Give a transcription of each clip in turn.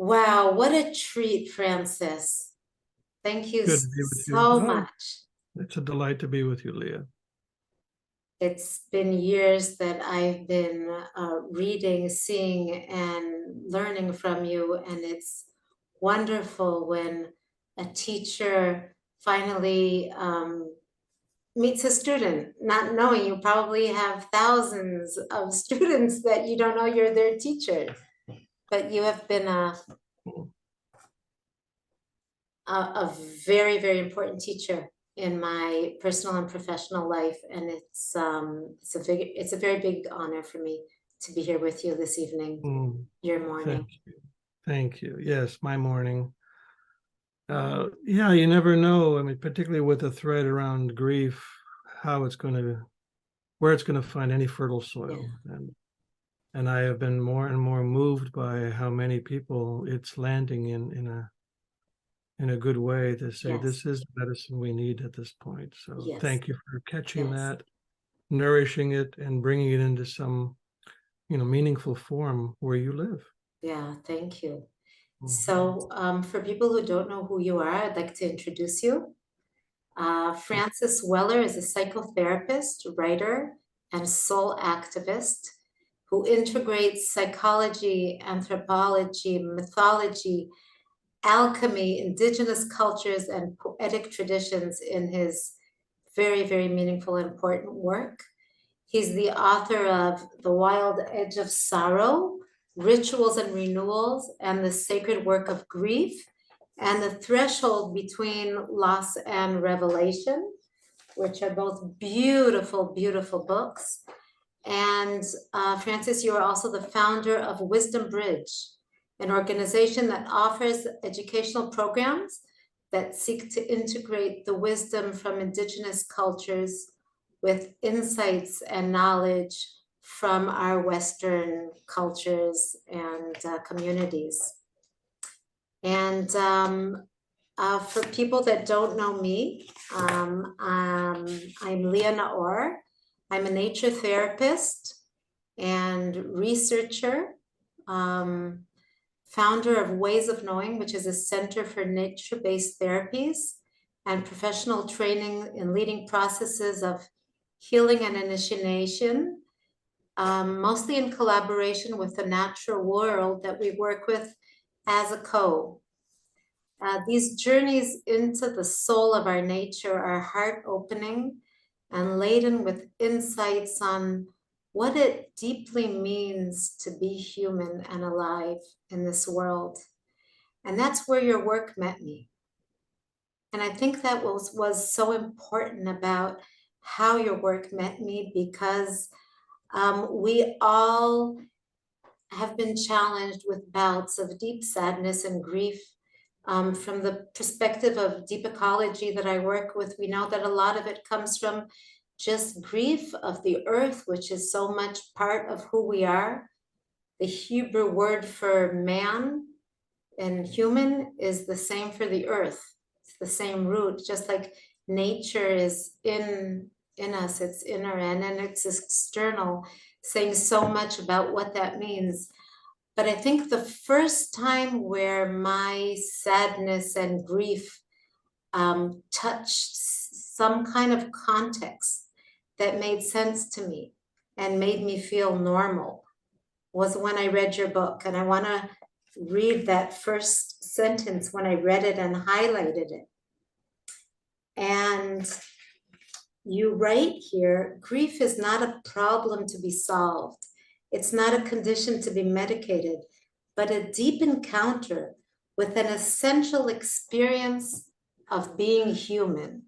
Wow, what a treat, Francis. Thank you Good to be with you. so Oh, much. it's a delight to be with you, Leah. It's been years that I've been reading, seeing, and learning from you, and it's wonderful when a teacher finally meets a student, not knowing you probably have thousands of students that you don't know you're their teacher, but you have been a very, very important teacher in my personal and professional life, and it's a very big honor for me to be here with you this evening, your morning. Thank you. Yes, my morning. Yeah, you never know. I mean, particularly with a thread around grief, where it's going to find any fertile soil. Yeah. And I have been more and more moved by how many people it's landing in a good way to say, yes, this is the medicine we need at this point. So yes, thank you for catching that, nourishing it, and bringing it into some, meaningful form where you live. Yeah, thank you. Mm-hmm. So for people who don't know who you are, I'd like to introduce you. Francis Wouler is a psychotherapist, writer, and soul activist who integrates psychology, anthropology, mythology, alchemy, indigenous cultures, and poetic traditions in his very, very meaningful and important work. He's the author of The Wild Edge of Sorrow, Rituals and Renewals, and the Sacred Work of Grief, and The Threshold Between Loss and Revelation, which are both beautiful, beautiful books. And Francis, you are also the founder of Wisdom Bridge, an organization that offers educational programs that seek to integrate the wisdom from indigenous cultures with insights and knowledge from our Western cultures and communities. And for people that don't know me, I'm Liya Naaor. I'm a nature therapist and researcher, founder of Ways of Knowing, which is a center for nature-based therapies and professional training in leading processes of healing and initiation, mostly in collaboration with the natural world that we work with as a co. These journeys into the soul of our nature are heart-opening and laden with insights on what it deeply means to be human and alive in this world. And that's where your work met me. And I think that was so important about how your work met me, because we all have been challenged with bouts of deep sadness and grief. From the perspective of deep ecology that I work with, we know that a lot of it comes from just grief of the earth, which is so much part of who we are. The Hebrew word for man and human is the same for the earth. It's the same root, just like nature is in us, it's inner and it's external, saying so much about what that means. But I think the first time where my sadness and grief touched some kind of context that made sense to me and made me feel normal was when I read your book. And I want to read that first sentence when I read it and highlighted it. And you write here, grief is not a problem to be solved. It's not a condition to be medicated, but a deep encounter with an essential experience of being human.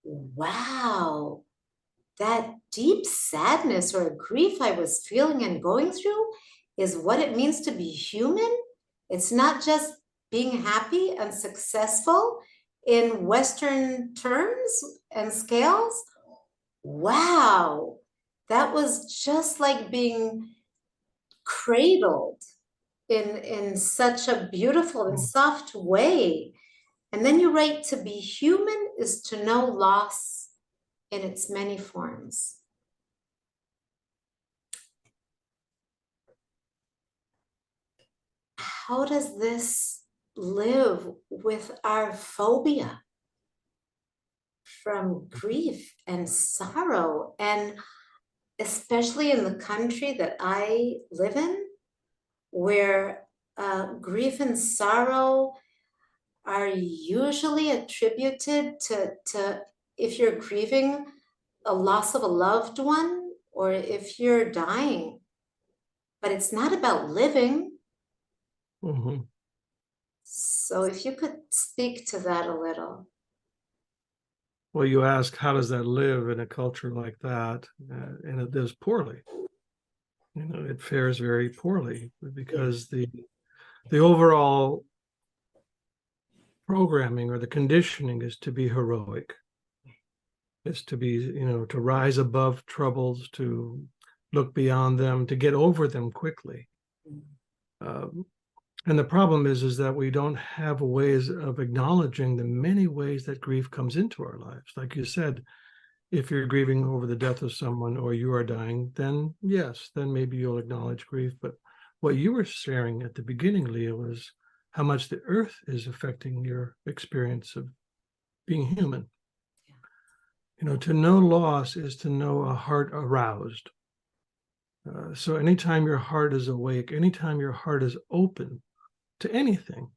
Wow, that deep sadness or grief I was feeling and going through is what it means to be human. It's not just being happy and successful in Western terms and scales. Wow, that was just like being cradled in such a beautiful and soft way. And then you write, to be human is to know loss in its many forms. how does this live with our phobia from grief and sorrow? And especially in the country that I live in, where grief and sorrow are usually attributed to if you're grieving a loss of a loved one or if you're dying, but it's not about living. Mhm. So if you could speak to that a little. Well, you ask, how does that live in a culture like that? And it does poorly. You know, it fares very poorly because the overall programming or the conditioning is to be heroic. It's to be, you know, to rise above troubles, to look beyond them, to get over them quickly. And the problem is that we don't have ways of acknowledging the many ways that grief comes into our lives. Like you said, if you're grieving over the death of someone or you are dying, then yes, then maybe you'll acknowledge grief. But what you were sharing at the beginning, Leah, was how much the earth is affecting your experience of being human. Yeah. You know, to know loss is to know a heart aroused. So anytime your heart is awake, anytime your heart is open to anything,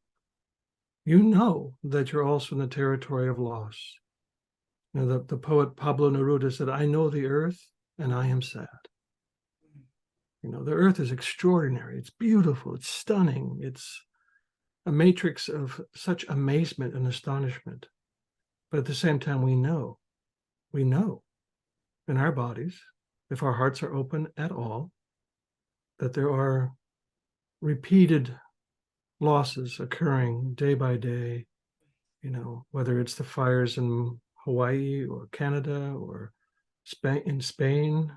you know that you're also in the territory of loss. You know, the poet Pablo Neruda said, "I know the earth and I am sad." You know, the earth is extraordinary. It's beautiful. It's stunning. It's a matrix of such amazement and astonishment. But at the same time, we know in our bodies, if our hearts are open at all, that there are repeated losses occurring day by day, you know, whether it's the fires in Hawaii or Canada or Spain,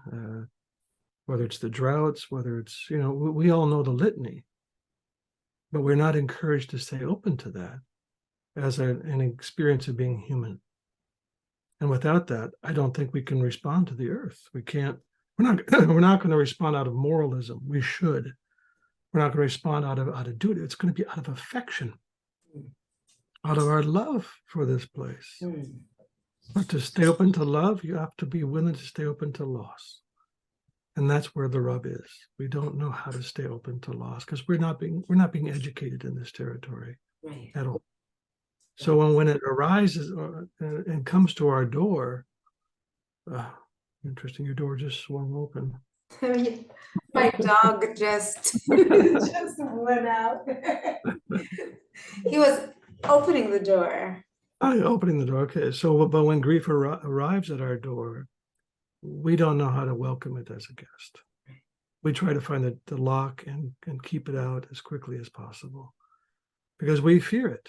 whether it's the droughts, whether it's, you know, we all know the litany, but we're not encouraged to stay open to that as an experience of being human. And without that, I don't think we can respond to the earth. We can't, we're not going to respond out of moralism. We should. We're not going to respond out of duty. It's going to be out of affection, out of our love for this place. But to stay open to love, you have to be willing to stay open to loss. And that's where the rub is. We don't know how to stay open to loss because we're not being educated in this territory at all. So when it arises and comes to our door, interesting, your door just swung open. My dog just went out. He was opening the door. Opening the door. Okay. So, but when grief arrives at our door, we don't know how to welcome it as a guest. We try to find the lock and keep it out as quickly as possible because we fear it.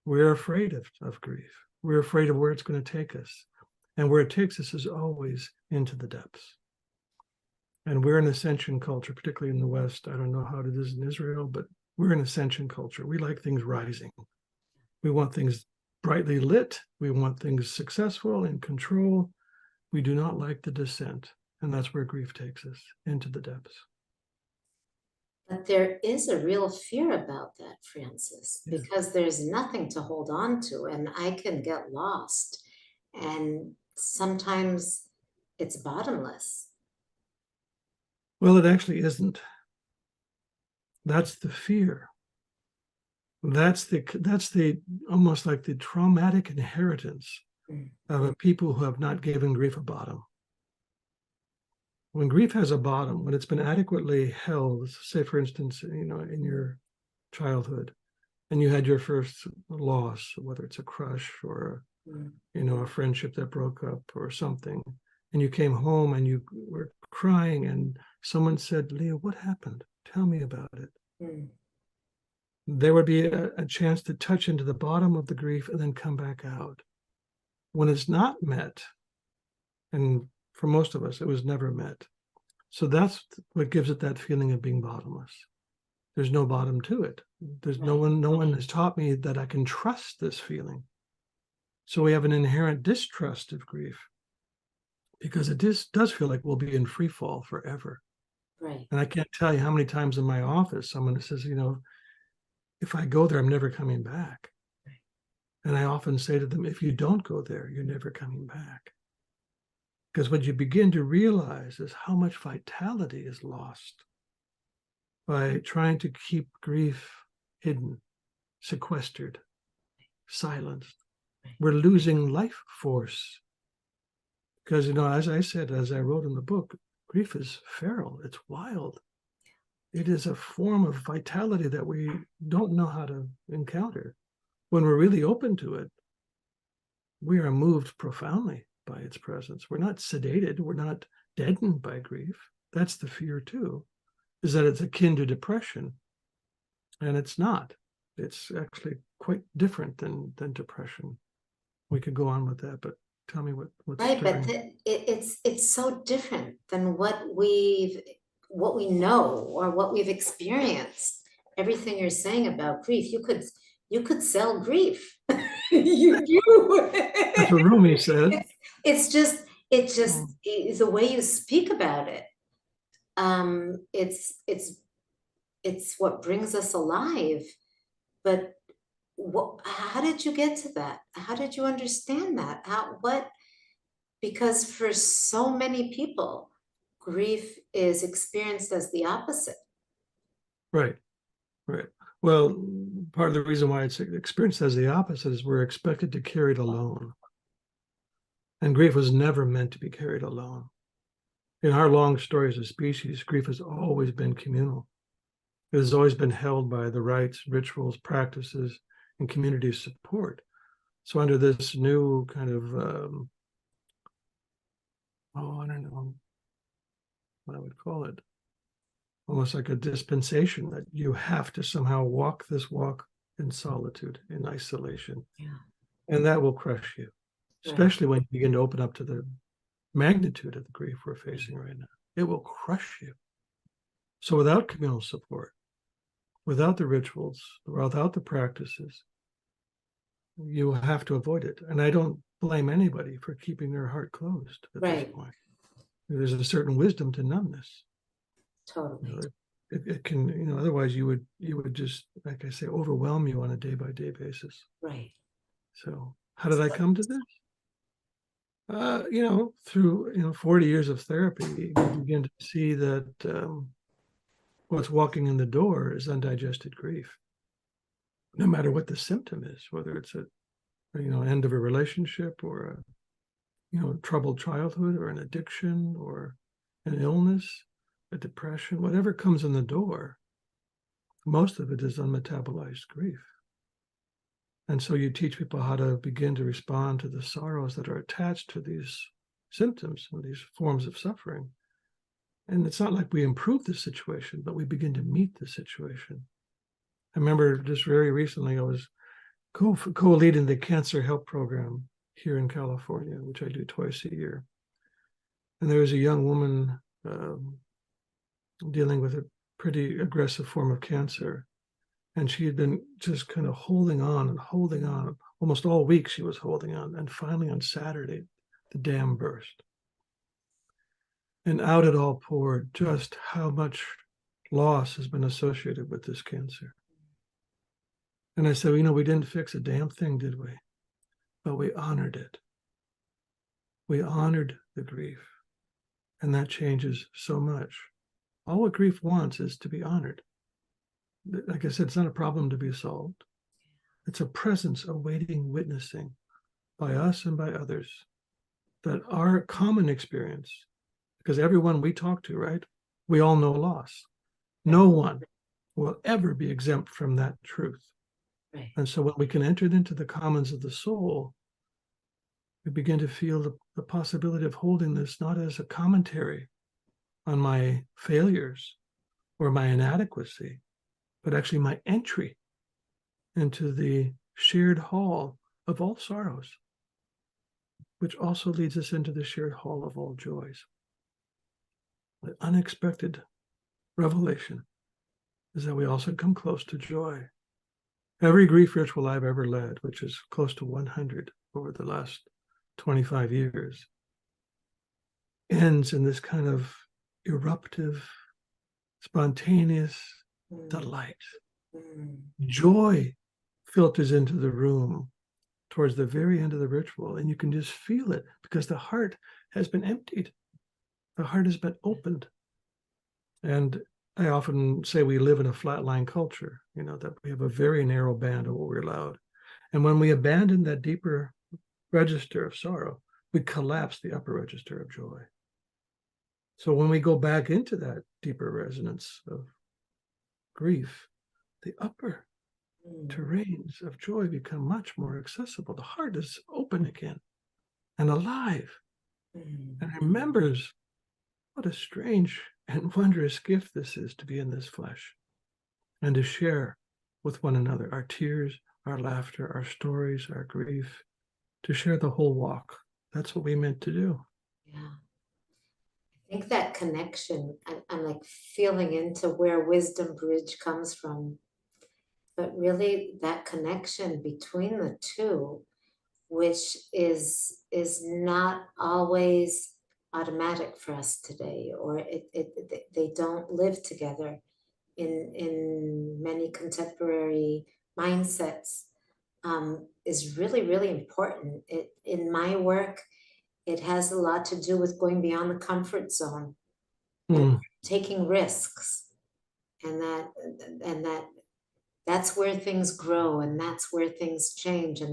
We're afraid of grief. We're afraid of where it's going to take us. And where it takes us is always into the depths. And we're an ascension culture, particularly in the West. I don't know how it is in Israel, but we're an ascension culture. We like things rising. We want things brightly lit. We want things successful and control. We do not like the descent. And that's where grief takes us, into the depths. But there is a real fear about that, Francis, because there's nothing to hold on to, and I can get lost. And sometimes it's bottomless. Well, it actually isn't. That's the fear. That's the almost like the traumatic inheritance of a people who have not given grief a bottom. When grief has a bottom, when it's been adequately held, say for instance, you know, in your childhood, and you had your first loss, whether it's a crush or you know, a friendship that broke up or something, and you came home and you were crying, and someone said, "Leah, what happened? Tell me about it." There would be a chance to touch into the bottom of the grief and then come back out. When it's not met, and for most of us, it was never met. So that's what gives it that feeling of being bottomless. There's no bottom to it. There's no one has taught me that I can trust this feeling. So we have an inherent distrust of grief because it does feel like we'll be in free fall forever. Right. And I can't tell you how many times in my office someone says, you know, if I go there, I'm never coming back. And I often say to them, if you don't go there, you're never coming back. Because what you begin to realize is how much vitality is lost by trying to keep grief hidden, sequestered, silenced. We're losing life force. Because, as I said, as I wrote in the book, grief is feral, it's wild. It is a form of vitality that we don't know how to encounter. When we're really open to it, we are moved profoundly by its presence. We're not sedated, we're not deadened by grief. That's the fear too, is that it's akin to depression. And it's not. It's actually quite different than depression. We could go on with that, but tell me what's right, stirring. but it's so different than what we know or what we've experienced. Everything you're saying about grief, you could sell grief. you do. That's what Rumi said. It's just the way you speak about it. It's what brings us alive. But how did you get to that? How did you understand that? Because for so many people, grief is experienced as the opposite. Right. Well, part of the reason why it's experienced as the opposite is we're expected to carry it alone. And grief was never meant to be carried alone. In our long story as a species, grief has always been communal. It has always been held by the rites, rituals, practices, and community support. So under this new kind of, I don't know what I would call it, almost like a dispensation that you have to somehow walk this walk in solitude, in isolation. Yeah. And that will crush you, especially when you begin to open up to the magnitude of the grief we're facing right now. It will crush you. So without communal support, without the rituals, without the practices, you have to avoid it. And I don't blame anybody for keeping their heart closed at this point. There's a certain wisdom to numbness. Totally. It can, otherwise you would just, like I say, overwhelm you on a day-by-day basis. Right. So how did I come to this? Through 40 years of therapy, you begin to see that what's walking in the door is undigested grief. No matter what the symptom is, whether it's end of a relationship or a troubled childhood or an addiction or an illness, a depression, whatever comes in the door, most of it is unmetabolized grief. And so you teach people how to begin to respond to the sorrows that are attached to these symptoms and these forms of suffering. And it's not like we improve the situation, but we begin to meet the situation. I remember just very recently, I was co-leading the cancer help program here in California, which I do twice a year. And there was a young woman dealing with a pretty aggressive form of cancer. And she had been just kind of holding on. Almost all week she was holding on. And finally on Saturday, the dam burst. And out it all poured, just how much loss has been associated with this cancer. And I said, we didn't fix a damn thing, did we? But we honored it. We honored the grief. And that changes so much. All what grief wants is to be honored. Like I said, it's not a problem to be solved. It's a presence awaiting witnessing by us and by others that our common experience, because everyone we talk to, right, we all know loss. No one will ever be exempt from that truth. Right. And so when we can enter into the commons of the soul, we begin to feel the possibility of holding this not as a commentary on my failures or my inadequacy, but actually my entry into the shared hall of all sorrows, which also leads us into the shared hall of all joys. The unexpected revelation is that we also come close to joy. Every grief ritual I've ever led, which is close to 100 over the last 25 years, ends in this kind of eruptive, spontaneous delight Joy filters into the room towards the very end of the ritual, and you can just feel it because the heart has been emptied. The heart has been opened. And I often say we live in a flatline culture, that we have a very narrow band of what we're allowed. And when we abandon that deeper register of sorrow, we collapse the upper register of joy. So when we go back into that deeper resonance of grief, the upper terrains of joy become much more accessible. The heart is open again and alive and remembers what a strange and wondrous gift this is to be in this flesh and to share with one another our tears, our laughter, our stories, our grief, to share the whole walk. That's what we meant to do. Yeah. I think that connection, I'm like feeling into where Wisdom Bridge comes from, but really that connection between the two, which is not always automatic for us today, or they don't live together in many contemporary mindsets, is really, really important. In my work, it has a lot to do with going beyond the comfort zone and taking risks, and that's where things grow, and that's where things change,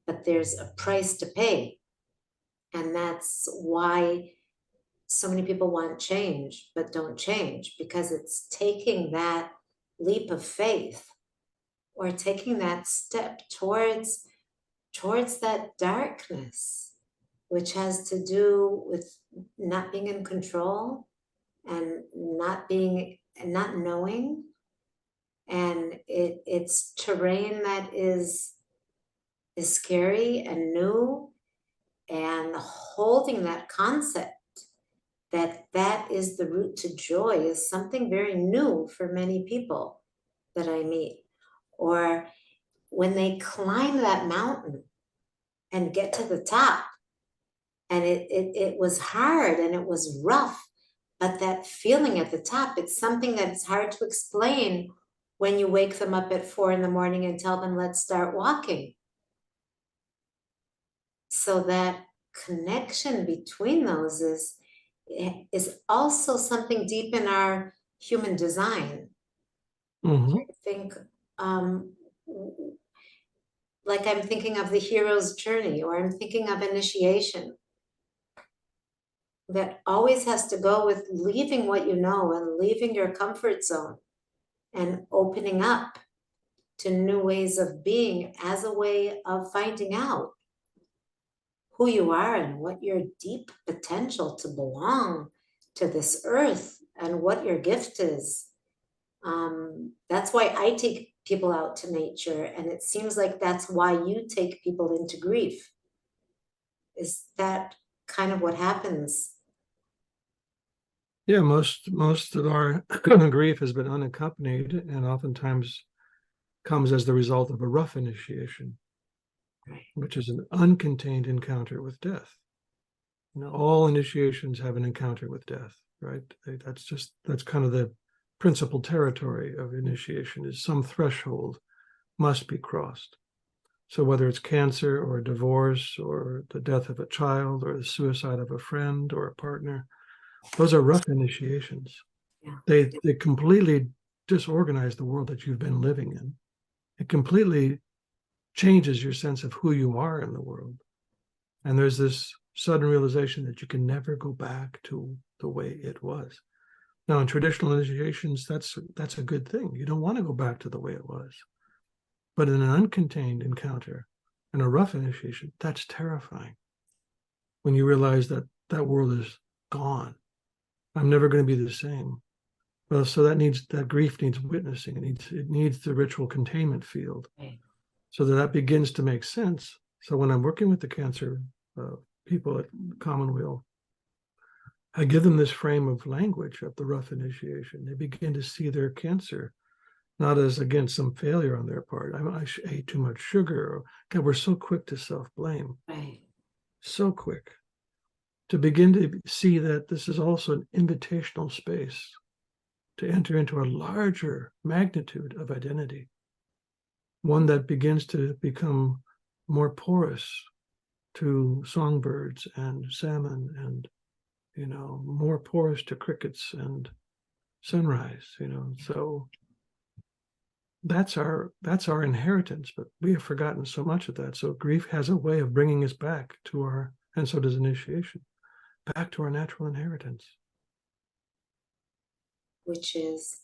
but there's a price to pay. And that's why so many people want change, but don't change, because it's taking that leap of faith or taking that step towards that darkness, which has to do with not being in control and not knowing. And it's terrain that is scary and new, and holding that concept that is the route to joy is something very new for many people that I meet. Or when they climb that mountain and get to the top, and it was hard and it was rough, but that feeling at the top, it's something that's hard to explain when you wake them up at 4 a.m. and tell them, let's start walking. So that connection between those is also something deep in our human design. I think, like I'm thinking of the hero's journey, or I'm thinking of initiation. That always has to go with leaving what you know and leaving your comfort zone and opening up to new ways of being as a way of finding out who you are and what your deep potential to belong to this earth and what your gift is. That's why I take people out to nature, and it seems like that's why you take people into grief. Is that kind of what happens? Yeah, most of our grief has been unaccompanied and oftentimes comes as the result of a rough initiation, which is an uncontained encounter with death. All initiations have an encounter with death, right? That's kind of the principal territory of initiation, is some threshold must be crossed. So whether it's cancer or divorce or the death of a child or the suicide of a friend or a partner, those are rough initiations. Yeah. They completely disorganize the world that you've been living in. It completely changes your sense of who you are in the world. And there's this sudden realization that you can never go back to the way it was. Now, in traditional initiations, that's a good thing. You don't want to go back to the way it was. But in an uncontained encounter, in a rough initiation, that's terrifying. When you realize that that world is gone, I'm never going to be the same. Well, so that grief needs witnessing. It needs the ritual containment field, so that begins to make sense. So when I'm working with the cancer people at Commonweal, I give them this frame of language of the rough initiation. They begin to see their cancer not as, again, some failure on their part. I ate too much sugar. Or, God, we're so quick to self-blame. Right. So quick. To begin to see that this is also an invitational space to enter into a larger magnitude of identity, one that begins to become more porous to songbirds and salmon and, more porous to crickets and sunrise, so that's our inheritance, but we have forgotten so much of that. So grief has a way of bringing us back to and so does initiation, back to our natural inheritance. Which is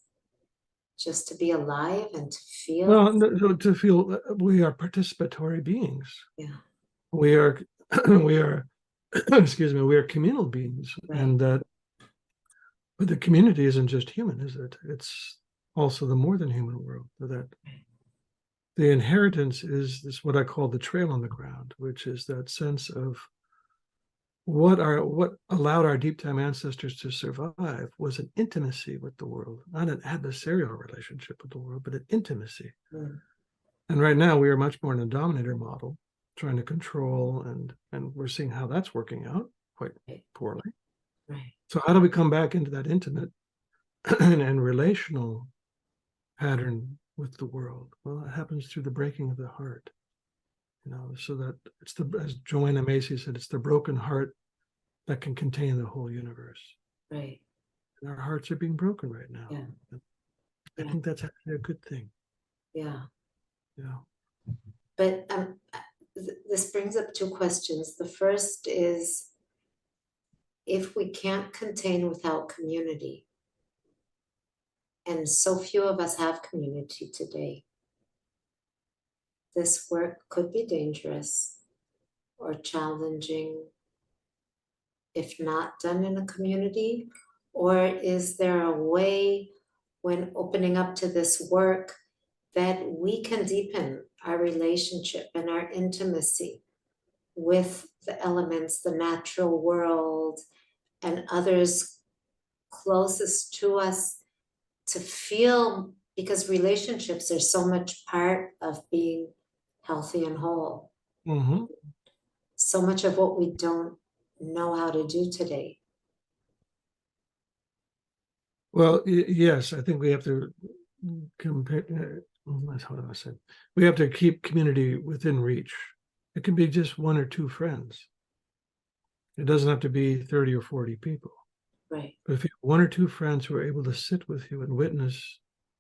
just to be alive and to feel. Well, to feel we are participatory beings. Yeah. We are, excuse me, we are communal beings, right. But the community isn't just human, is it? It's also the more than human world. That the inheritance is what I call the trail on the ground, which is that sense of what allowed our deep time ancestors to survive was an intimacy with the world, not an adversarial relationship with the world, but an intimacy. Mm. And right now we are much more in a dominator model, trying to control, and we're seeing how that's working out quite poorly. Right. So how do we come back into that intimate and relational pattern with the world? Well, it happens through the breaking of the heart. So that it's as Joanna Macy said, it's the broken heart that can contain the whole universe. Right. And our hearts are being broken right now. Yeah. I think that's actually a good thing. Yeah. Yeah. But this brings up two questions. The first is, if we can't contain without community, and so few of us have community today, this work could be dangerous or challenging if not done in a community. Or is there a way, when opening up to this work, that we can deepen our relationship and our intimacy with the elements, the natural world, and others closest to us, to feel, because relationships are so much part of being healthy and whole. Mm-hmm. So much of what we don't know how to do today. Well, yes, I think we have to compare. How do I say? We have to keep community within reach. It can be just one or two friends. It doesn't have to be 30 or 40 people. Right. But if you have one or two friends who are able to sit with you and witness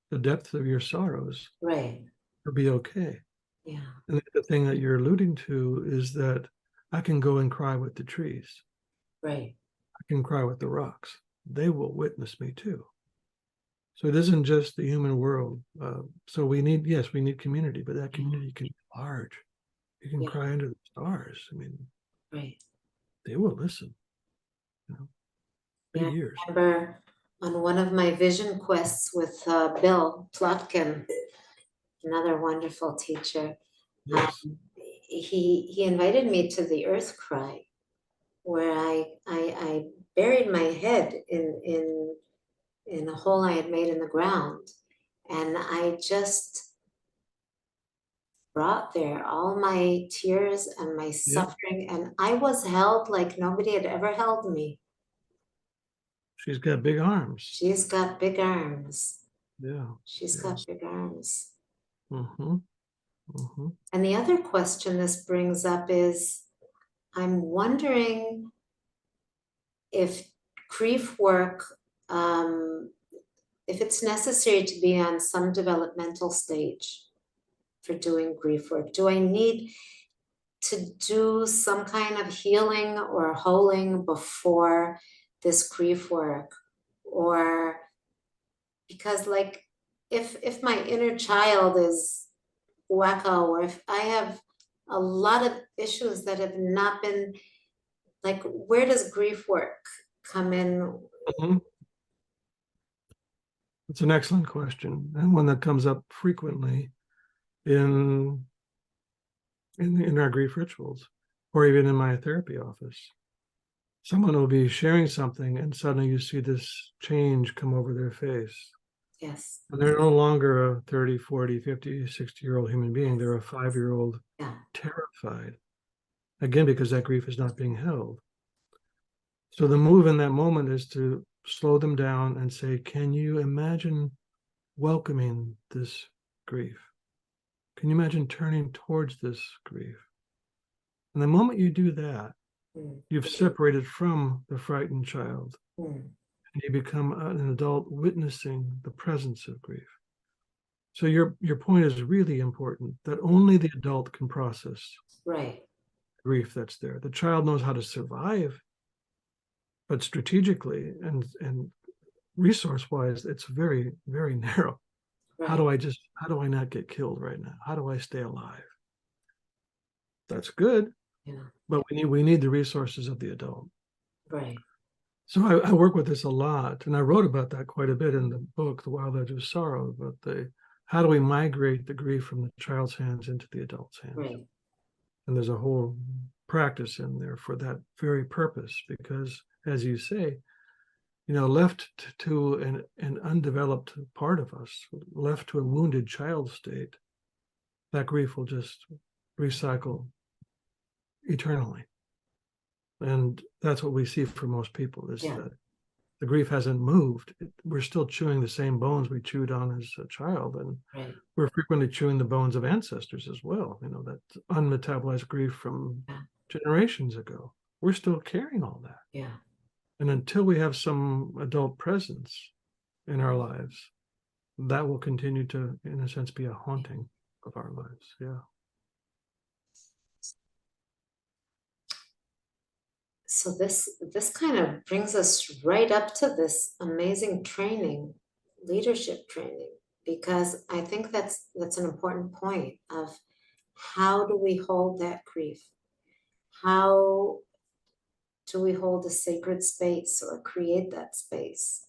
the depth of your sorrows, right, it'll be okay. Yeah. And the thing that you're alluding to is that I can go and cry with the trees. Right. I can cry with the rocks. They will witness me too. So it isn't just the human world. So we need community, but that community can be large. You can cry under the stars. I mean, right. They will listen. Big ears. I remember on one of my vision quests with Bill Plotkin, another wonderful teacher. Yes. He invited me to the Earth Cry, where I buried my head in a hole I had made in the ground, and I just brought there all my tears and my suffering, and I was held like nobody had ever held me. She's got big arms. She's got big arms. Yeah. She's got big arms. Mm-hmm. Mm-hmm. And the other question this brings up is, I'm wondering if grief work, if it's necessary to be on some developmental stage for doing grief work. Do I need to do some kind of healing or holing before this grief work? Or because, like, if my inner child is wacko, or if I have a lot of issues that have not been, like, where does grief work come in? Mm-hmm. It's an excellent question, and one that comes up frequently in our grief rituals, or even in my therapy office. Someone will be sharing something and suddenly you see this change come over their face. Yes. And they're no longer a 30, 40, 50, 60-year-old human being. They're a 5-year-old terrified. Again, because that grief is not being held. So the move in that moment is to slow them down and say, can you imagine welcoming this grief? Can you imagine turning towards this grief? And the moment you do that, you've separated from the frightened child. And you become an adult witnessing the presence of grief. So your point is really important, that only the adult can process grief that's there. The child knows how to survive, but strategically and resource-wise, it's very, very narrow. How do I not get killed right now? How do I stay alive? That's good, but we need the resources of the adult. So I work with this a lot, and I wrote about that quite a bit in the book, The Wild Edge of Sorrow, about how do we migrate the grief from the child's hands into the adult's hands. And there's a whole practice in there for that very purpose, because as you say, left to an undeveloped part of us, left to a wounded child state, that grief will just recycle eternally. And that's what we see for most people, is that the grief hasn't moved. We're still chewing the same bones we chewed on as a child, and we're frequently chewing the bones of ancestors as well. That unmetabolized grief from generations ago. We're still carrying all that. And until we have some adult presence in our lives, that will continue to, in a sense, be a haunting of our lives. So this kind of brings us right up to this amazing training, leadership training, because I think that's an important point of how do we hold that grief? How do we hold a sacred space or create that space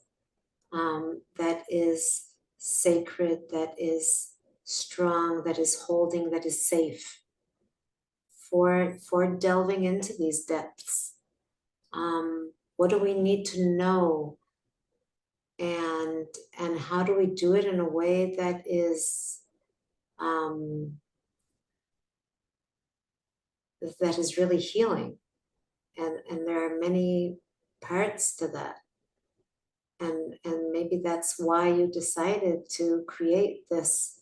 that is sacred, that is strong, that is holding, that is safe for delving into these depths? What do we need to know, and how do we do it in a way that is really healing? And there are many parts to that, and maybe that's why you decided to create this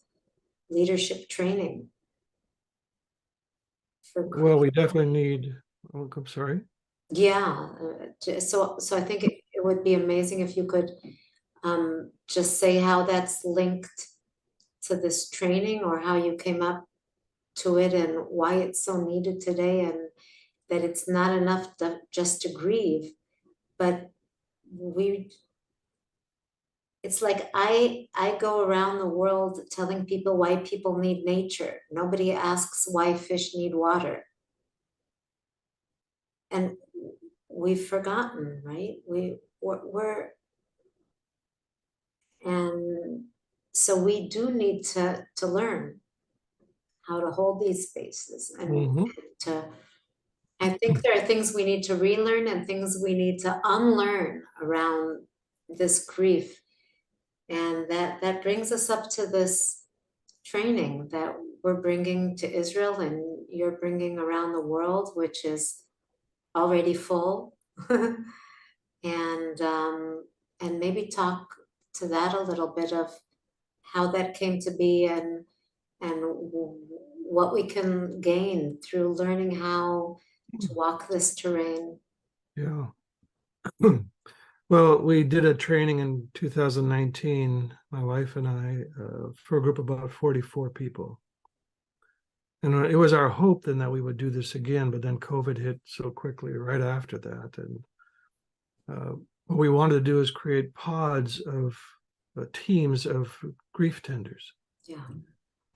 leadership training. Well, we definitely need. Oh, I'm sorry. So I think it would be amazing if you could just say how that's linked to this training, or how you came up to it, and why it's so needed today, and that it's not enough just to grieve, but it's like I go around the world telling people why people need nature. Nobody asks why fish need water. And we've forgotten, right? We're and so we do need to learn how to hold these spaces, and I think there are things we need to relearn and things we need to unlearn around this grief. And that brings us up to this training that we're bringing to Israel and you're bringing around the world, which is already full. And maybe talk to that a little bit of how that came to be, and what we can gain through learning how to walk this terrain. Well, we did a training in 2019, my wife and I, for a group of about 44 people. And it was our hope then that we would do this again, but then COVID hit so quickly right after that. And what we wanted to do is create pods of teams of grief tenders.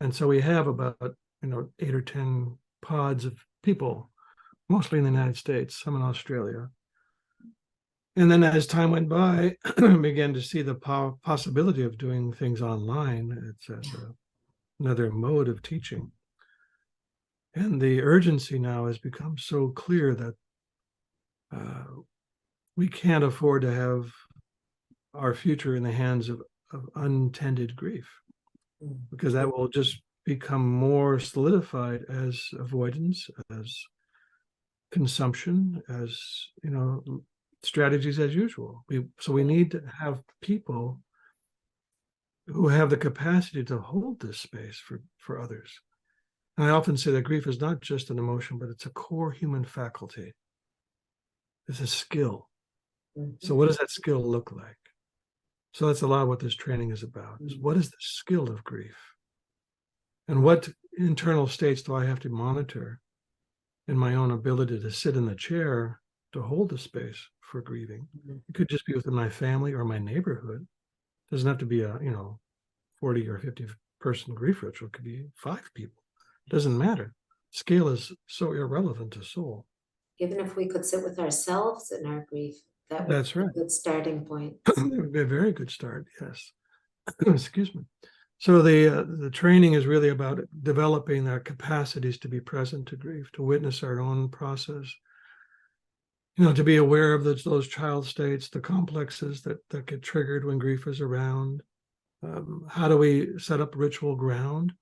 And so we have about 8 or 10 pods of people, mostly in the United States, some in Australia. And then as time went by, I began to see the possibility of doing things online. It's another mode of teaching. And the urgency now has become so clear that we can't afford to have our future in the hands of untended grief, because that will just become more solidified as avoidance, as consumption, as strategies as usual. So we need to have people who have the capacity to hold this space for others. And I often say that grief is not just an emotion, but it's a core human faculty. It's a skill. So what does that skill look like? So that's a lot of what this training is about, is what is the skill of grief? And what internal states do I have to monitor in my own ability to sit in the chair to hold the space for grieving? It could just be within my family or my neighborhood. It doesn't have to be a 40 or 50 person grief ritual. It could be 5 people. It doesn't matter. Scale is so irrelevant to soul. Even if we could sit with ourselves in our grief, that would That's be right. a good starting point. It would be a very good start. Yes. Excuse me. So the training is really about developing our capacities to be present to grief, to witness our own process, to be aware of those child states, the complexes that get triggered when grief is around. How do we set up ritual ground?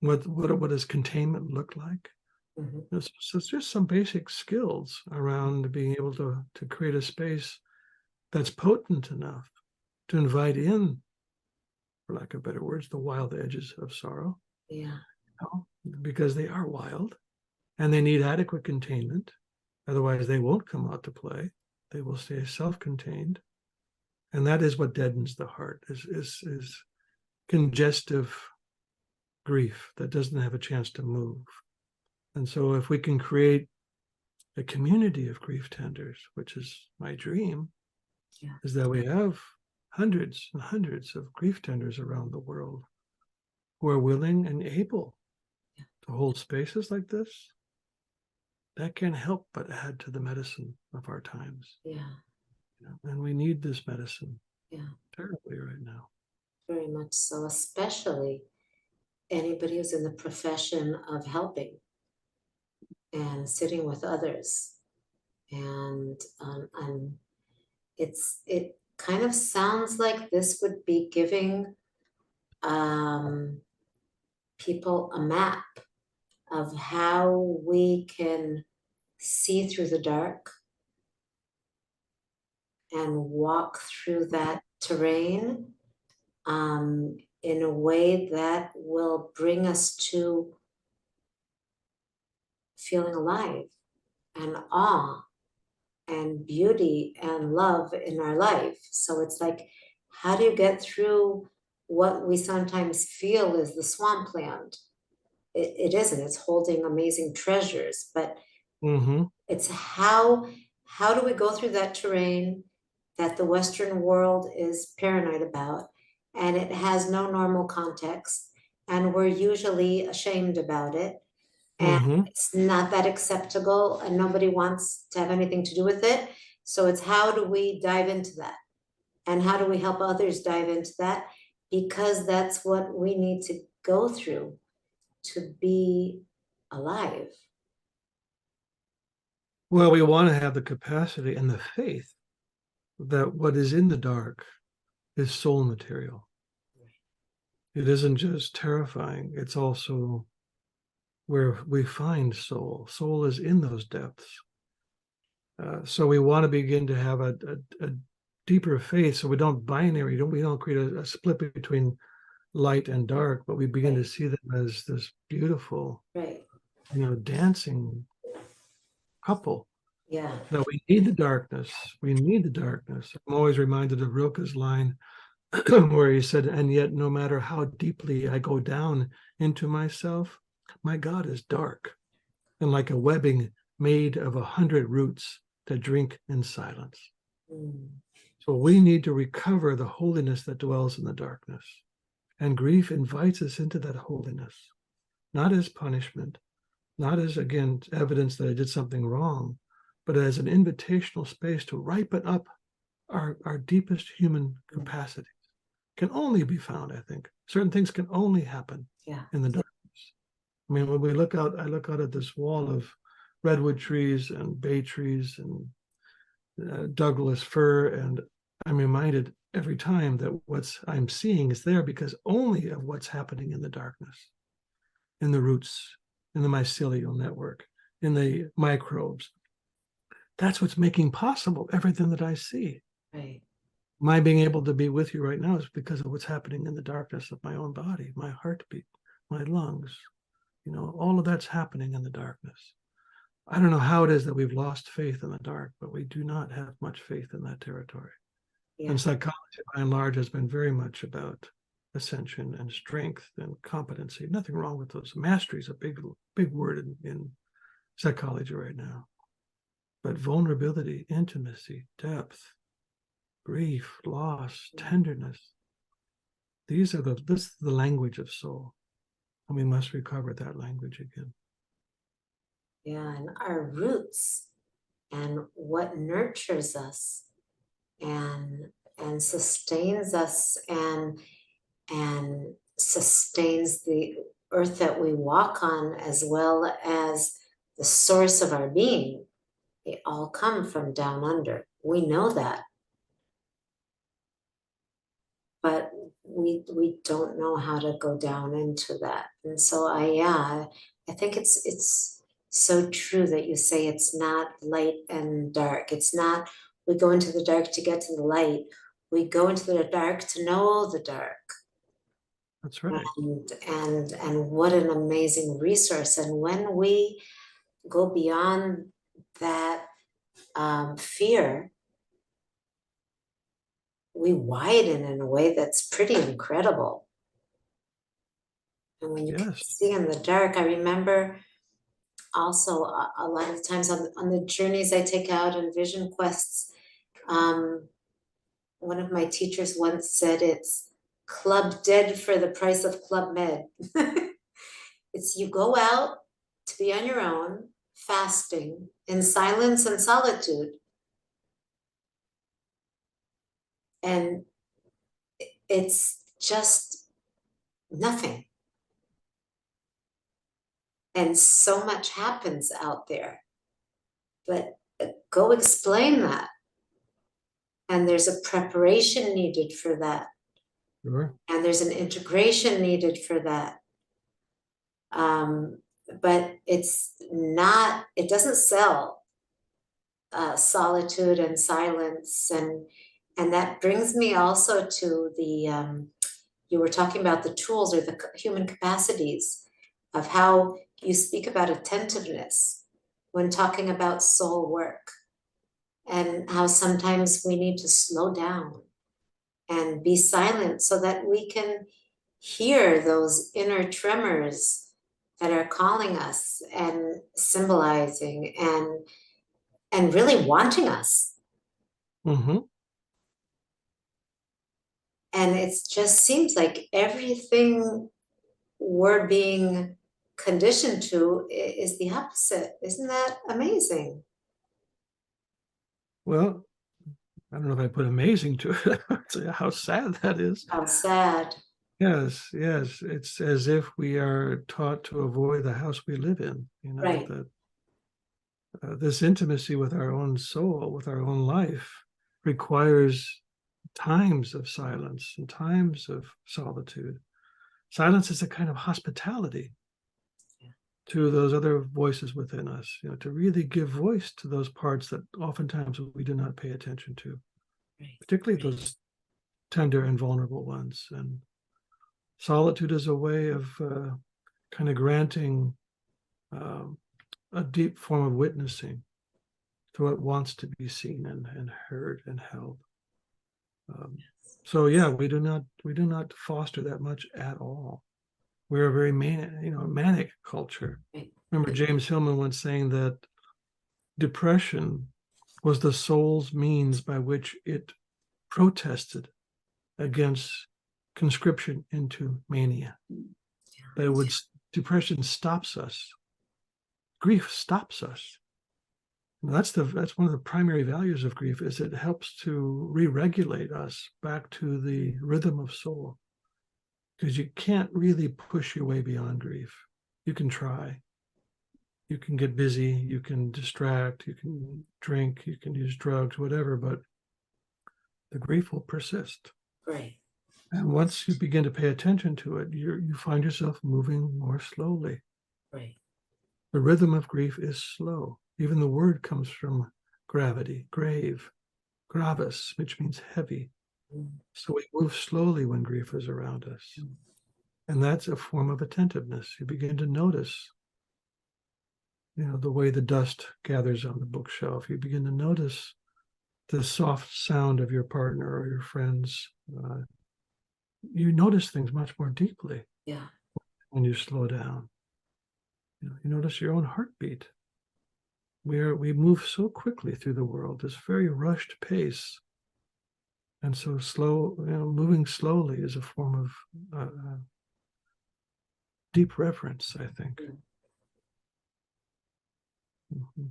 What does containment look like? So it's just some basic skills around being able to create a space that's potent enough to invite in, for lack of better words, the wild edges of sorrow. Yeah. Because they are wild and they need adequate containment. Otherwise, they won't come out to play. They will stay self-contained. And that is what deadens the heart, is congestive grief that doesn't have a chance to move. And so if we can create a community of grief tenders, which is my dream, is that we have hundreds and hundreds of grief tenders around the world who are willing and able to hold spaces like this, that can help but add to the medicine of our times. And we need this medicine terribly right now. Very much so, especially anybody who's in the profession of helping and sitting with others. And it kind of sounds like this would be giving people a map of how we can see through the dark and walk through that terrain in a way that will bring us to feeling alive and awe and beauty and love in our life. So it's like, how do you get through what we sometimes feel is the swampland? It isn't. It's holding amazing treasures, but it's how do we go through that terrain that the Western world is paranoid about, and it has no normal context, and we're usually ashamed about it, and it's not that acceptable, and nobody wants to have anything to do with it. So it's how do we dive into that, and how do we help others dive into that, because that's what we need to go through to be alive. Well, we want to have the capacity and the faith that what is in the dark is soul material. It isn't just terrifying, it's also where we find soul. Soul is in those depths. So we want to begin to have a deeper faith, so we don't binary, we don't create a split between light and dark, but we begin to see them as this beautiful, dancing couple. No, we need the darkness. We need the darkness. I'm always reminded of Rilke's line where he said, and yet no matter how deeply I go down into myself, my God is dark and like a webbing made of 100 roots that drink in silence. So we need to recover the holiness that dwells in the darkness. And grief invites us into that holiness, not as punishment, not as, again, evidence that I did something wrong, but as an invitational space to ripen up our deepest human capacities. Can only be found, I think. Certain things can only happen in the darkness. I mean, when we look out, I look out at this wall of redwood trees and bay trees and Douglas fir, and I'm reminded every time that what I'm seeing is there because only of what's happening in the darkness, in the roots, in the mycelial network, in the microbes, That's what's making possible everything that I see. Right. My being able to be with you right now is because of what's happening in the darkness of my own body, my heartbeat, my lungs. You know, all of that's happening in the darkness. I don't know how it is that we've lost faith in the dark, but we do not have much faith in that territory. Yeah. And psychology, by and large, has been very much about ascension and strength and competency. Nothing wrong with those. Mastery is a big word in psychology right now. But vulnerability, intimacy, depth, grief, loss, tenderness, this is the language of soul. And we must recover that language again. Yeah, and our roots and what nurtures us and sustains us and sustains the earth that we walk on, as well as the source of our being. They all come from down under. We know that. But we don't know how to go down into that. And so I think it's so true that you say it's not light and dark. It's not we go into the dark to get to the light. We go into the dark to know the dark. That's right. And what an amazing resource. And when we go beyond that fear, we widen in a way that's pretty incredible. And when you can see in the dark, I remember also a lot of the times on the journeys I take out and vision quests, one of my teachers once said it's Club Dead for the price of Club Med. It's you go out to be on your own, fasting, in silence and solitude. And it's just nothing. And so much happens out there. But go explain that. And there's a preparation needed for that. Sure. And there's an integration needed for that. But it's not, it doesn't sell solitude and silence. And that brings me also to the, you were talking about the tools or the human capacities of how you speak about attentiveness when talking about soul work, and how sometimes we need to slow down and be silent so that we can hear those inner tremors that are calling us and symbolizing and really wanting us. Mm-hmm. And it just seems like everything we're being conditioned to is the opposite. Isn't that amazing? Well, I don't know if I put amazing to it. I'd say how sad that is. How sad. Yes. It's as if we are taught to avoid the house we live in. You know, Right. that this intimacy with our own soul, with our own life, requires times of silence and times of solitude. Silence is a kind of hospitality to those other voices within us, you know, to really give voice to those parts that oftentimes we do not pay attention to, particularly those tender and vulnerable ones. And solitude is a way of kind of granting a deep form of witnessing to what wants to be seen and heard and held. So yeah, we do not foster that much at all. We're a very manic culture. Remember James Hillman once saying that depression was the soul's means by which it protested against conscription into mania. That depression stops us. Grief stops us. And that's one of the primary values of grief, is it helps to re-regulate us back to the rhythm of soul. Because you can't really push your way beyond grief. You can try. You can get busy, you can distract, you can drink, you can use drugs, whatever, but the grief will persist. Right. And once you begin to pay attention to it, you find yourself moving more slowly. Right. The rhythm of grief is slow. Even the word comes from gravity, grave, gravis, which means heavy. So we move slowly when grief is around us. And that's a form of attentiveness. You begin to notice, the way the dust gathers on the bookshelf. You begin to notice the soft sound of your partner or your friends. You notice things much more deeply when you slow down. You notice your own heartbeat. We move so quickly through the world, this very rushed pace. And so moving slowly is a form of deep reverence, I think. Mm-hmm.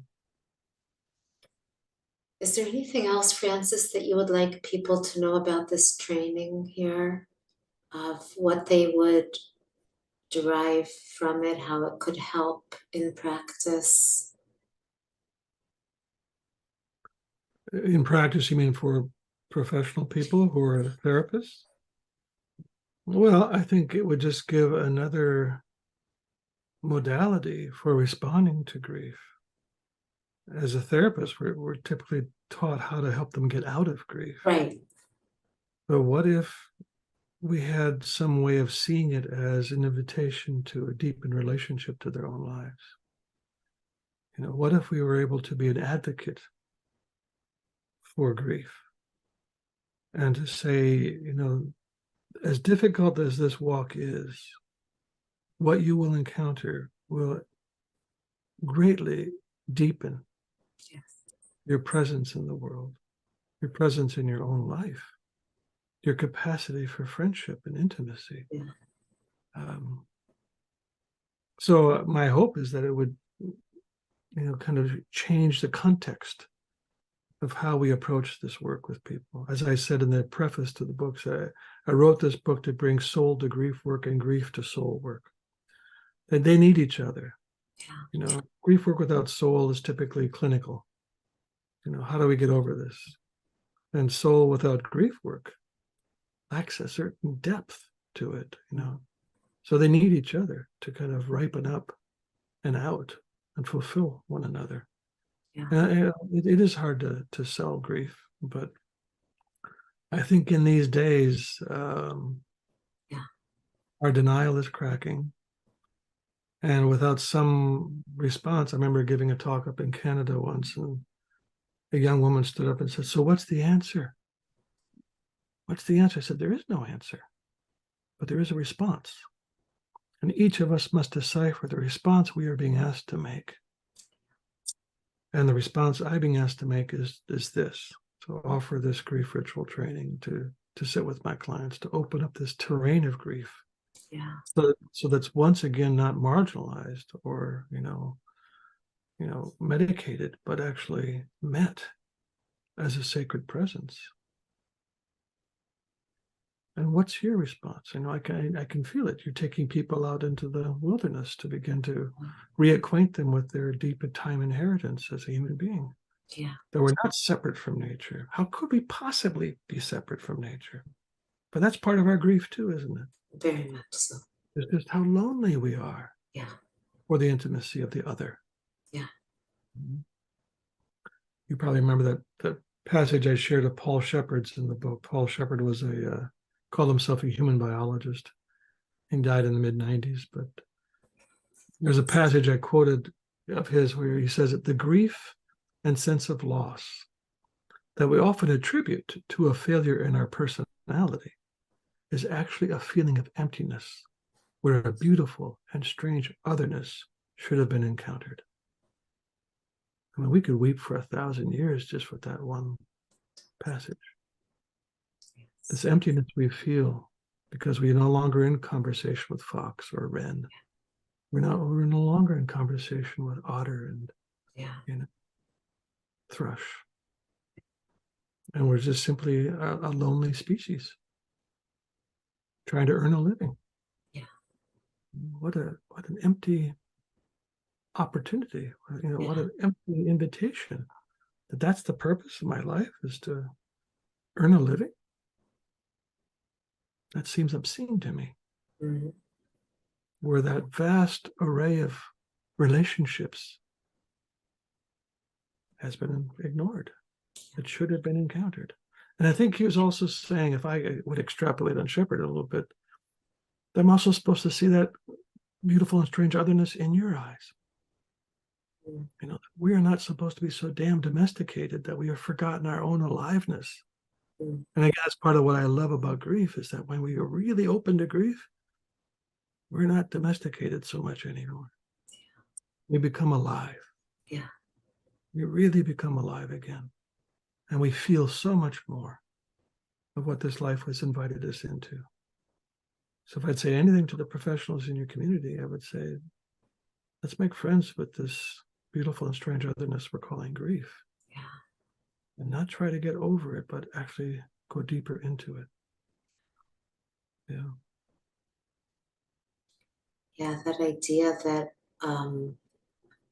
Is there anything else, Francis, that you would like people to know about this training here, of what they would derive from it, how it could help in practice? In practice, you mean for professional people who are therapists? Well, I think it would just give another modality for responding to grief. As a therapist, we're typically taught how to help them get out of grief. Right. But what if we had some way of seeing it as an invitation to a deepened relationship to their own lives? What if we were able to be an advocate for grief and to say, as difficult as this walk is, what you will encounter will greatly deepen your presence in the world, your presence in your own life, your capacity for friendship and intimacy. So my hope is that it would, kind of change the context of how we approach this work with people. As I said in the preface to the books, I wrote this book to bring soul to grief work and grief to soul work. And they need each other. Grief work without soul is typically clinical. How do we get over this? And soul without grief work lacks a certain depth to it, So they need each other to kind of ripen up and out and fulfill one another. It is hard to sell grief, but I think in these days, our denial is cracking. And without some response, I remember giving a talk up in Canada once, and a young woman stood up and said, "So what's the answer? What's the answer?" I said, "There is no answer, but there is a response. And each of us must decipher the response we are being asked to make. And the response I'm being asked to make is this: to offer this grief ritual training, to sit with my clients, to open up this terrain of grief. So that's once again not marginalized or, medicated, but actually met as a sacred presence. And what's your response? I can feel it. You're taking people out into the wilderness to begin to reacquaint them with their deep time inheritance as a human being. That we're not separate from nature. How could we possibly be separate from nature? But that's part of our grief too, isn't it? Very much so. It's just how lonely we are for the intimacy of the other. You probably remember that passage I shared of Paul Shepard's in the book. Paul Shepard was called himself a human biologist. He died in the mid-90s, but there's a passage I quoted of his where he says that the grief and sense of loss that we often attribute to a failure in our personality is actually a feeling of emptiness, where a beautiful and strange otherness should have been encountered. I mean, we could weep for 1,000 years just with that one passage. This emptiness we feel because we're no longer in conversation with fox or wren. We're no longer in conversation with otter and thrush. And we're just simply a lonely species trying to earn a living. What an empty opportunity, what an empty invitation. That's the purpose of my life, is to earn a living. That seems obscene to me. Where that vast array of relationships has been ignored. It should have been encountered. And I think he was also saying, if I would extrapolate on Shepherd a little bit, I'm also supposed to see that beautiful and strange otherness in your eyes. You know, we are not supposed to be so damn domesticated that we have forgotten our own aliveness. And again, that's part of what I love about grief, is that when we are really open to grief, we're not domesticated so much anymore. We become alive. Yeah. We really become alive again. And we feel so much more of what this life has invited us into. So if I'd say anything to the professionals in your community, I would say, let's make friends with this beautiful and strange otherness we're calling grief. Yeah. And not try to get over it, but actually go deeper into it. Yeah. Yeah, that idea that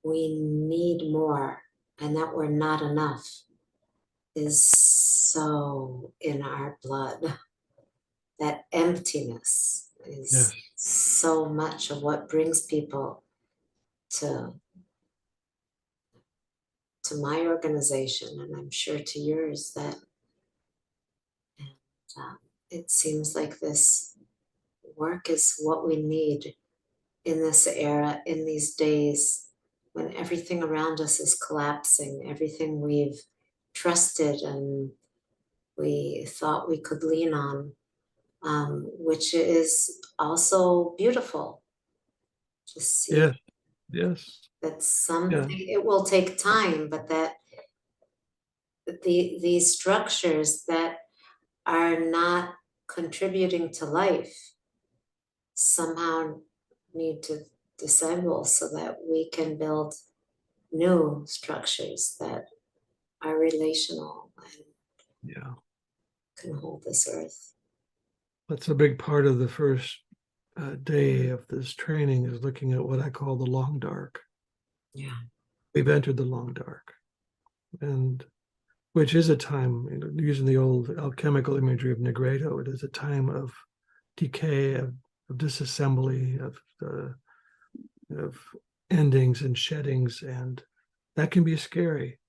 we need more and that we're not enough is so in our blood. That emptiness is Yes. so much of what brings people to my organization, and I'm sure to yours, that it seems like this work is what we need in this era, in these days when everything around us is collapsing, everything we've trusted and we thought we could lean on, which is also beautiful to see. Yes. Yes. That something, it will take time, but that these structures that are not contributing to life somehow need to disable so that we can build new structures that are relational and Yeah. can hold this earth. That's a big part of the first day of this training, is looking at what I call the long dark. Yeah. We've entered the long dark, and which is a time, you know, using the old alchemical imagery of Negredo, it is a time of decay, of disassembly, of endings and sheddings, and that can be scary.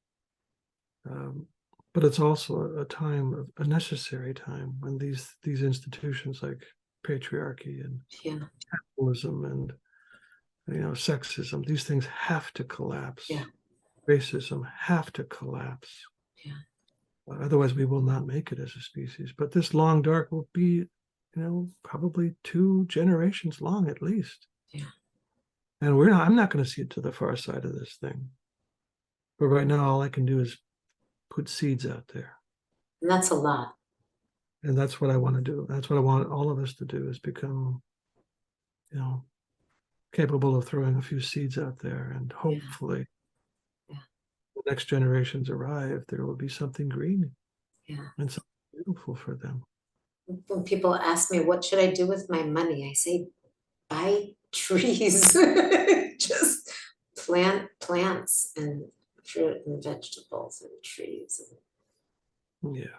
But it's also a time, a necessary time, when these institutions like patriarchy and capitalism and, you know, sexism, these things have to collapse. Yeah. Racism have to collapse. Yeah. Otherwise, we will not make it as a species. But this long dark will be, you know, probably 2 generations long at least. Yeah. And I'm not going to see it to the far side of this thing. But right now, all I can do is put seeds out there. And that's a lot. And that's what I want to do. That's what I want all of us to do, is become, you know, capable of throwing a few seeds out there. And hopefully, the next generations arrive, there will be something green and something beautiful for them. When people ask me, what should I do with my money? I say, buy trees. Just plant plants and fruit and vegetables and trees. Yeah.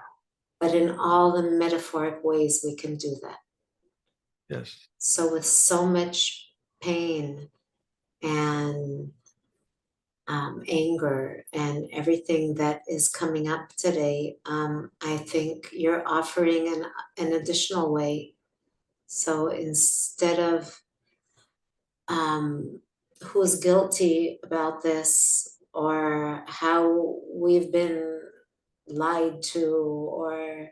But in all the metaphoric ways we can do that. Yes. So with so much pain and anger and everything that is coming up today, I think you're offering an additional way. So instead of who's guilty about this, or how we've been lied to, or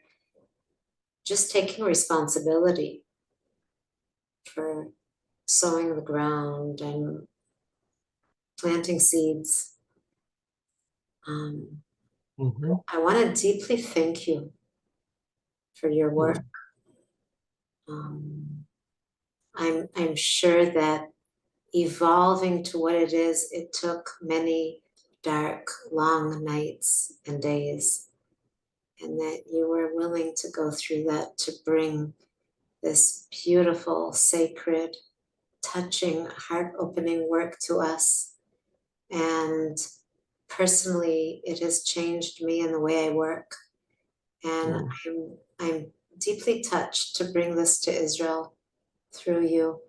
just taking responsibility for sowing the ground and planting seeds. I want to deeply thank you for your work. I'm sure that evolving to what it is, it took many dark, long nights and days, and that you were willing to go through that to bring this beautiful, sacred, touching, heart-opening work to us. And personally, it has changed me in the way I work. And I'm deeply touched to bring this to Israel through you.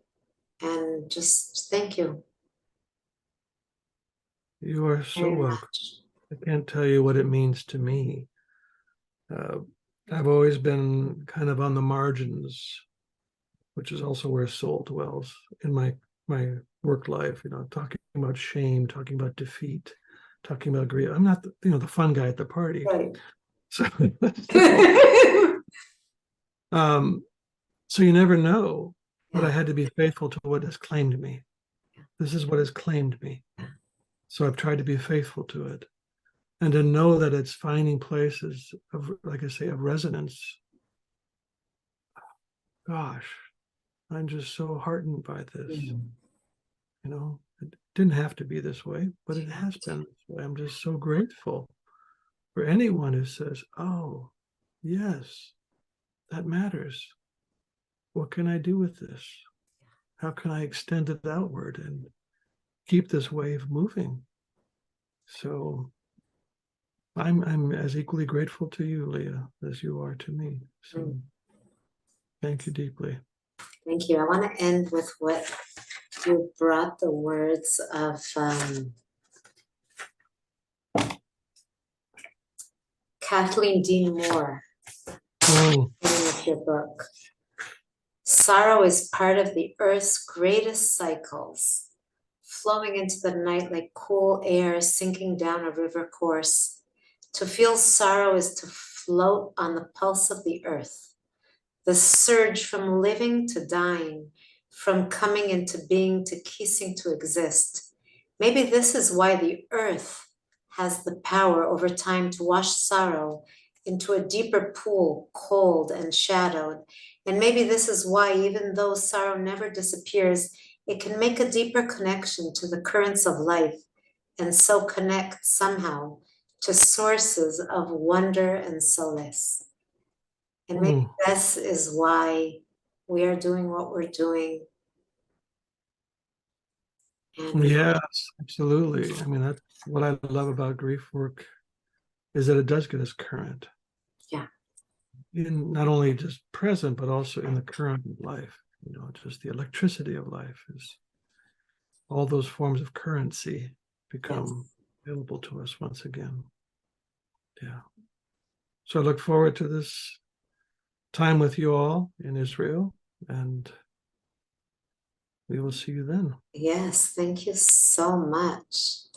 And just thank you. You are so welcome. I can't tell you what it means to me. I've always been kind of on the margins, which is also where soul dwells in my work life, talking about shame, talking about defeat, talking about grief. I'm not the fun guy at the party. Right. So, so you never know, but I had to be faithful to what has claimed me. This is what has claimed me. So I've tried to be faithful to it. And to know that it's finding places of, like I say, of resonance. Gosh, I'm just so heartened by this. It didn't have to be this way, but it has been this way. I'm just so grateful for anyone who says, oh, yes, that matters. What can I do with this? How can I extend it outward and keep this wave moving? So I'm as equally grateful to you, Leah, as you are to me. So thank you deeply. Thank you. I want to end with what you brought the words of Kathleen Dean Moore in your book. Sorrow is part of the earth's greatest cycles, flowing into the night like cool air sinking down a river course. To feel sorrow is to float on the pulse of the earth, the surge from living to dying, from coming into being to ceasing to exist. Maybe this is why the earth has the power over time to wash sorrow into a deeper pool, cold and shadowed. And maybe this is why, even though sorrow never disappears, it can make a deeper connection to the currents of life and so connect somehow to sources of wonder and solace. And maybe this is why we are doing what we're doing. And yes, absolutely. I mean, that's what I love about grief work, is that it does get us current. Yeah. In not only just present, but also in the current of life. Just the electricity of life is all those forms of currency become available to us once again. Yeah. So I look forward to this time with you all in Israel, and we will see you then. Yes, thank you so much.